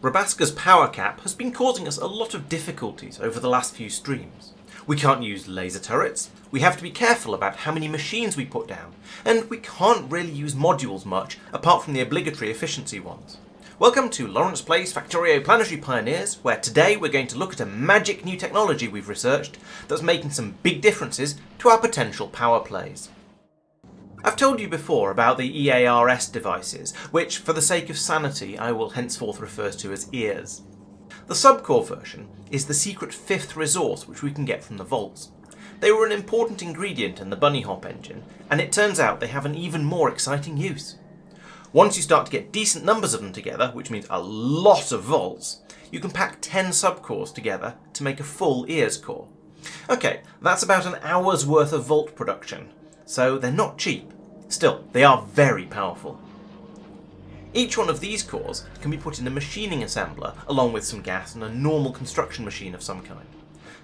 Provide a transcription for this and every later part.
Rabbasca's power cap has been causing us a lot of difficulties over the last few streams. We can't use laser turrets, we have to be careful about how many machines we put down, and we can't really use modules much apart from the obligatory efficiency ones. Welcome to Laurence Plays Factorio Planetary Pioneers, where today we're going to look at a magic new technology we've researched that's making some big differences to our potential power plays. I've told you before about the EARS devices, which for the sake of sanity I will henceforth refer to as ears. The subcore version is the secret fifth resource which we can get from the vaults. They were an important ingredient in the bunny hop engine, and it turns out they have an even more exciting use. Once you start to get decent numbers of them together, which means a lot of vaults, you can pack 10 subcores together to make a full ears core. Okay, that's about an hour's worth of vault production, so they're not cheap. Still, they are very powerful. Each one of these cores can be put in a machining assembler along with some gas and a normal construction machine of some kind.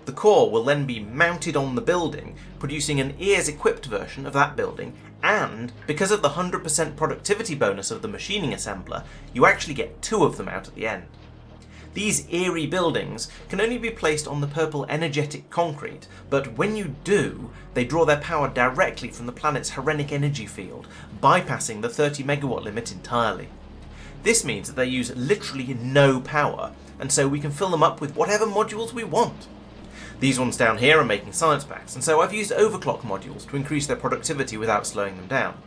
The core will then be mounted on the building, producing an ears-equipped version of that building, and because of the 100% productivity bonus of the machining assembler, you actually get 2 of them out at the end. These eerie buildings can only be placed on the purple energetic concrete, but when you do, they draw their power directly from the planet's Herenic energy field, bypassing the 30 megawatt limit entirely. This means that they use literally no power, and so we can fill them up with whatever modules we want. These ones down here are making science packs, and so I've used overclock modules to increase their productivity without slowing them down.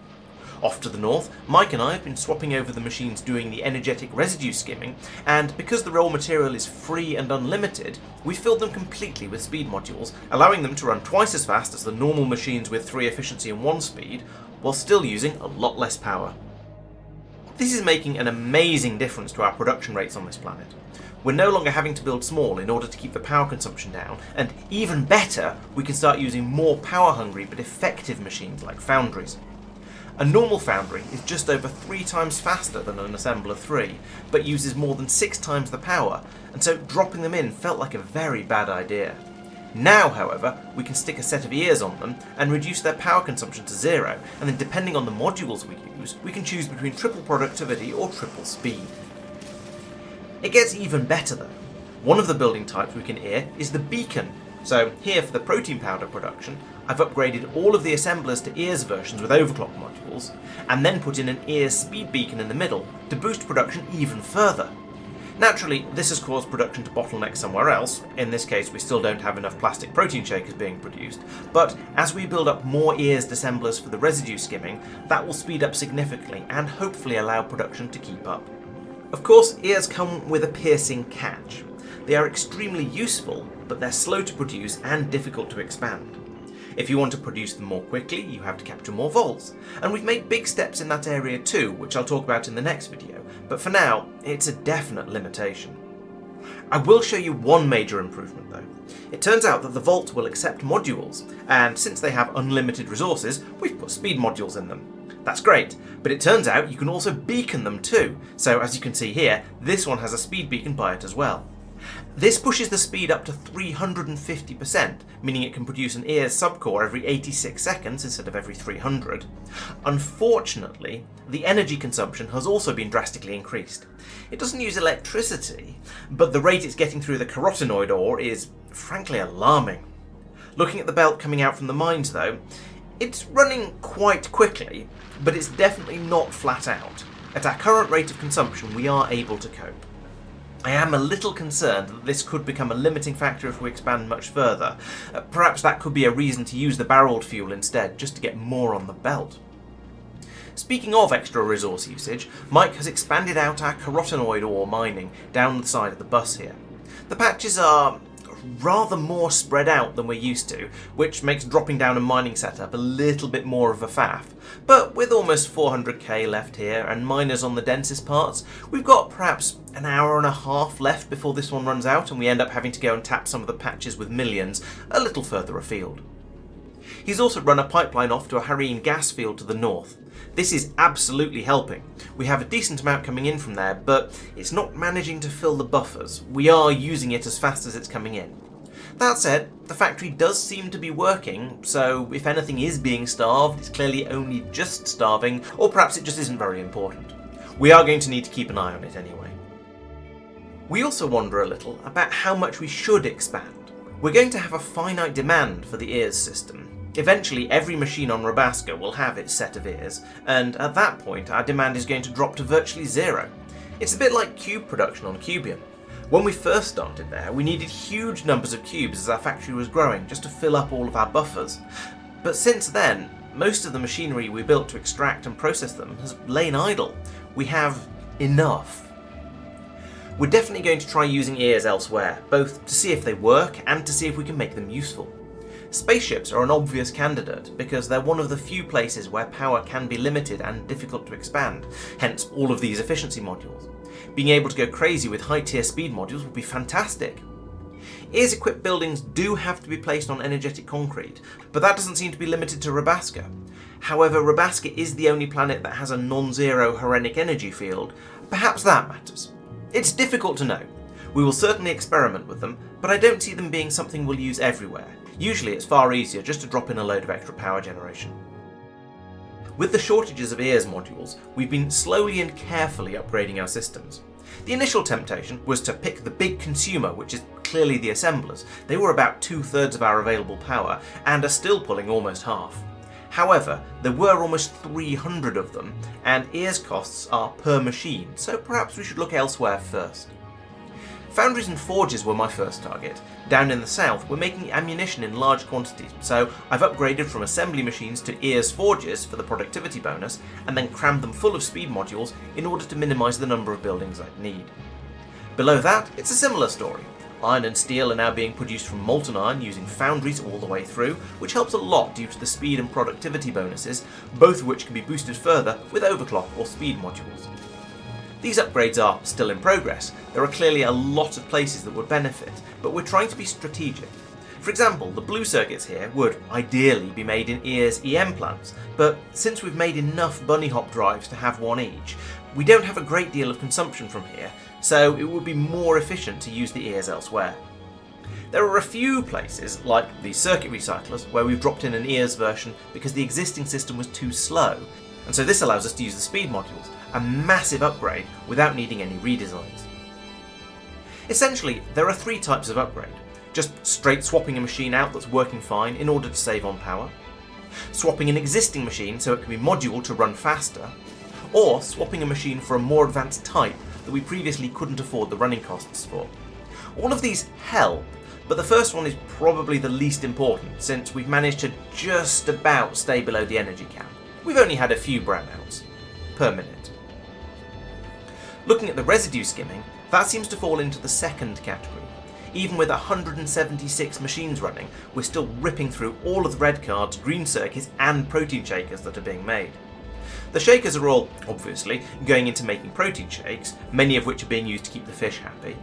Off to the north, Mike and I have been swapping over the machines doing the energetic residue skimming, and because the raw material is free and unlimited, we filled them completely with speed modules, allowing them to run twice as fast as the normal machines with 3 efficiency and 1 speed, while still using a lot less power. This is making an amazing difference to our production rates on this planet. We're no longer having to build small in order to keep the power consumption down, and even better, we can start using more power-hungry but effective machines like foundries. A normal foundry is just over 3 times faster than an assembler 3, but uses more than 6 times the power, and so dropping them in felt like a very bad idea. Now, however, we can stick a set of ears on them and reduce their power consumption to 0, and then depending on the modules we use, we can choose between triple productivity or triple speed. It gets even better though. One of the building types we can ear is the beacon. So here for the protein powder production, I've upgraded all of the assemblers to ears versions with overclock modules, and then put in an ears speed beacon in the middle to boost production even further. Naturally, this has caused production to bottleneck somewhere else. In this case, we still don't have enough plastic protein shakers being produced, but as we build up more ears assemblers for the residue skimming, that will speed up significantly and hopefully allow production to keep up. Of course, ears come with a piercing catch. They are extremely useful, but they're slow to produce and difficult to expand. If you want to produce them more quickly, you have to capture more volts, and we've made big steps in that area too, which I'll talk about in the next video, but for now, it's a definite limitation. I will show you one major improvement though. It turns out that the vaults will accept modules, and since they have unlimited resources, we've put speed modules in them. That's great, but it turns out you can also beacon them too, so as you can see here, this one has a speed beacon by it as well. This pushes the speed up to 350%, meaning it can produce an ears subcore every 86 seconds instead of every 300. Unfortunately, the energy consumption has also been drastically increased. It doesn't use electricity, but the rate it's getting through the carotenoid ore is frankly alarming. Looking at the belt coming out from the mines though, it's running quite quickly, but it's definitely not flat out. At our current rate of consumption, we are able to cope. I am a little concerned that this could become a limiting factor if we expand much further. Perhaps that could be a reason to use the barreled fuel instead, just to get more on the belt. Speaking of extra resource usage, Mike has expanded out our carotenoid ore mining down the side of the bus here. The patches are rather more spread out than we're used to, which makes dropping down a mining setup a little bit more of a faff. But with almost 400k left here and miners on the densest parts, we've got perhaps an hour and a half left before this one runs out and we end up having to go and tap some of the patches with millions a little further afield. He's also run a pipeline off to a Harine gas field to the north. This is absolutely helping. We have a decent amount coming in from there, but it's not managing to fill the buffers. We are using it as fast as it's coming in. That said, the factory does seem to be working, so if anything is being starved, it's clearly only just starving, or perhaps it just isn't very important. We are going to need to keep an eye on it anyway. We also wonder a little about how much we should expand. We're going to have a finite demand for the ears system. Eventually every machine on Rabbasca will have its set of ears, and at that point our demand is going to drop to virtually zero. It's a bit like cube production on Cubium. When we first started there, we needed huge numbers of cubes as our factory was growing just to fill up all of our buffers. But since then, most of the machinery we built to extract and process them has lain idle. We have enough. We're definitely going to try using ears elsewhere, both to see if they work and to see if we can make them useful. Spaceships are an obvious candidate because they're one of the few places where power can be limited and difficult to expand, hence all of these efficiency modules. Being able to go crazy with high-tier speed modules would be fantastic. Ears-equipped buildings do have to be placed on energetic concrete, but that doesn't seem to be limited to Rabbasca. However, Rabbasca is the only planet that has a non-zero Hellenic energy field. Perhaps that matters. It's difficult to know. We will certainly experiment with them, but I don't see them being something we'll use everywhere. Usually it's far easier just to drop in a load of extra power generation. With the shortages of ears modules, we've been slowly and carefully upgrading our systems. The initial temptation was to pick the big consumer, which is clearly the assemblers. They were about 2/3 of our available power and are still pulling almost half. However, there were almost 300 of them, and ears costs are per machine, so perhaps we should look elsewhere first. Foundries and forges were my first target. Down in the south, we're making ammunition in large quantities, so I've upgraded from assembly machines to ears forges for the productivity bonus, and then crammed them full of speed modules in order to minimise the number of buildings I'd need. Below that, it's a similar story. Iron and steel are now being produced from molten iron using foundries all the way through, which helps a lot due to the speed and productivity bonuses, both of which can be boosted further with overclock or speed modules. These upgrades are still in progress. There are clearly a lot of places that would benefit, but we're trying to be strategic. For example, the blue circuits here would ideally be made in ears EM plants, but since we've made enough bunny hop drives to have one each, we don't have a great deal of consumption from here, so it would be more efficient to use the ears elsewhere. There are a few places, like the circuit recyclers, where we've dropped in an ears version because the existing system was too slow, and so this allows us to use the speed modules, a massive upgrade without needing any redesigns. Essentially, there are 3 types of upgrade. Just straight swapping a machine out that's working fine in order to save on power, swapping an existing machine so it can be moduled to run faster, or swapping a machine for a more advanced type that we previously couldn't afford the running costs for. All of these help, but the first one is probably the least important since we've managed to just about stay below the energy cap. We've only had a few brownouts per minute. Looking at the residue skimming, that seems to fall into the second category. Even with 176 machines running, we're still ripping through all of the red cards, green circuits and protein shakers that are being made. The shakers are all, obviously, going into making protein shakes, many of which are being used to keep the fish happy.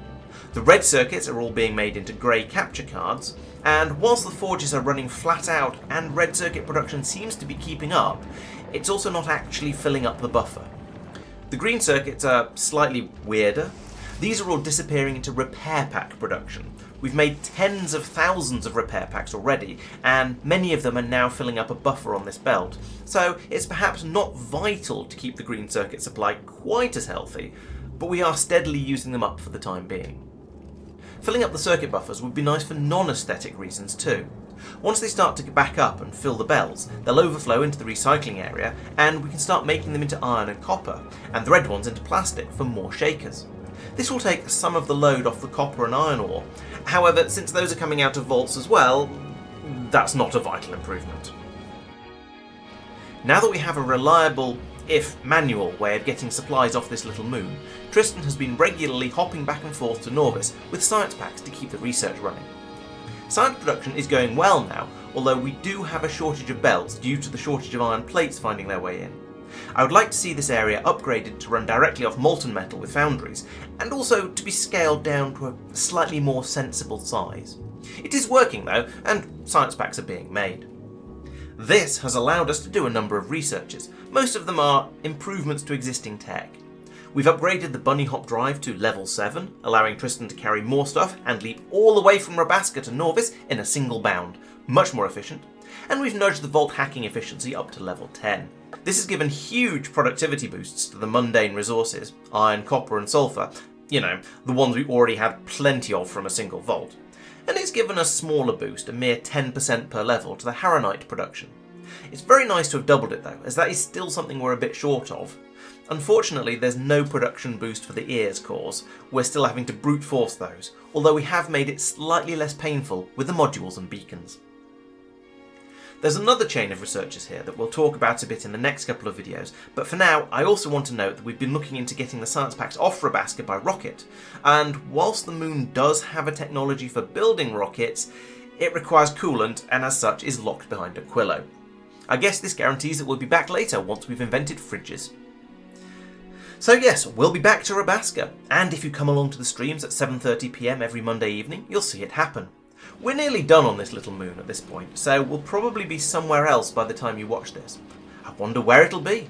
The red circuits are all being made into grey capture cards, and whilst the forges are running flat out and red circuit production seems to be keeping up, it's also not actually filling up the buffer. The green circuits are slightly weirder. These are all disappearing into repair pack production. We've made tens of thousands of repair packs already, and many of them are now filling up a buffer on this belt, so it's perhaps not vital to keep the green circuit supply quite as healthy, but we are steadily using them up for the time being. Filling up the circuit buffers would be nice for non-aesthetic reasons too. Once they start to back up and fill the belts, they'll overflow into the recycling area, and we can start making them into iron and copper, and the red ones into plastic for more shakers. This will take some of the load off the copper and iron ore. However, since those are coming out of vaults as well, that's not a vital improvement. Now that we have a reliable, if manual, way of getting supplies off this little moon, Tristan has been regularly hopping back and forth to Norvis with science packs to keep the research running. Science production is going well now, although we do have a shortage of belts due to the shortage of iron plates finding their way in. I would like to see this area upgraded to run directly off molten metal with foundries, and also to be scaled down to a slightly more sensible size. It is working though, and science packs are being made. This has allowed us to do a number of researches. Most of them are improvements to existing tech. We've upgraded the bunny hop drive to level 7, allowing Tristan to carry more stuff and leap all the way from Rabbasca to Norvis in a single bound. Much more efficient. And we've nudged the vault hacking efficiency up to level 10. This has given huge productivity boosts to the mundane resources, iron, copper and sulfur, You know, the ones we already had plenty of from a single vault. And it's given a smaller boost, a mere 10% per level, to the Harronite production. It's very nice to have doubled it though, as that is still something we're a bit short of. Unfortunately, there's no production boost for the ears cores. We're still having to brute force those, although we have made it slightly less painful with the modules and beacons. There's another chain of researchers here that we'll talk about a bit in the next couple of videos, but for now I also want to note that we've been looking into getting the science packs off Rabbasca by rocket, and whilst the moon does have a technology for building rockets, it requires coolant and as such is locked behind a Quillo. I guess this guarantees that we'll be back later once we've invented fridges. So yes, we'll be back to Rabbasca, and if you come along to the streams at 7:30 PM every Monday evening, you'll see it happen. We're nearly done on this little moon at this point, so we'll probably be somewhere else by the time you watch this. I wonder where it'll be.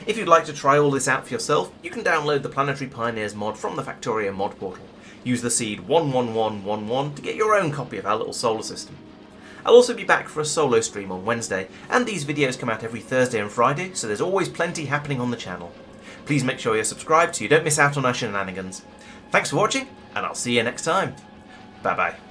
If you'd like to try all this out for yourself, you can download the Planetary Pioneers mod from the Factorio mod portal. Use the seed 11111 to get your own copy of our little solar system. I'll also be back for a solo stream on Wednesday, and these videos come out every Thursday and Friday, so there's always plenty happening on the channel. Please make sure you're subscribed so you don't miss out on our shenanigans. Thanks for watching, and I'll see you next time. Bye bye.